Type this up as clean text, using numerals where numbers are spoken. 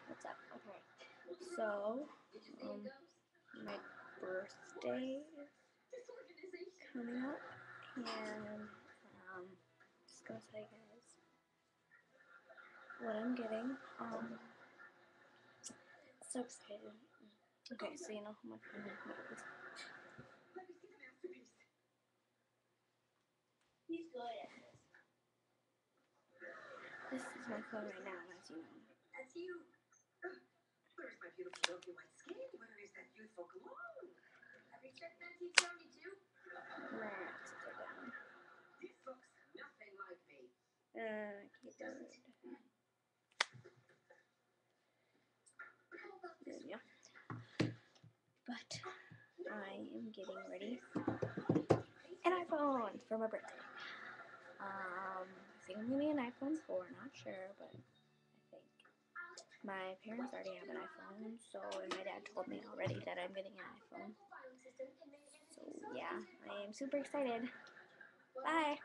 What's up? Okay. So, my birthday is coming up, and just gonna tell you guys what I'm getting. So excited. Okay, so you know how much I'm gonna make this. He's good at this. This is my phone right now, as you know. That's you. Where's my beautiful milky white skin? Where is that youthful glow? Have you checked 1972? Right, sit down. This looks nothing like me. Keyboard. There we go. But I am getting ready an iPhone for my birthday. I think I'm getting an iPhone 4, not sure, but I think. My parents already have an iPhone, so, and my dad told me already that I'm getting an iPhone. So, yeah, I am super excited. Bye!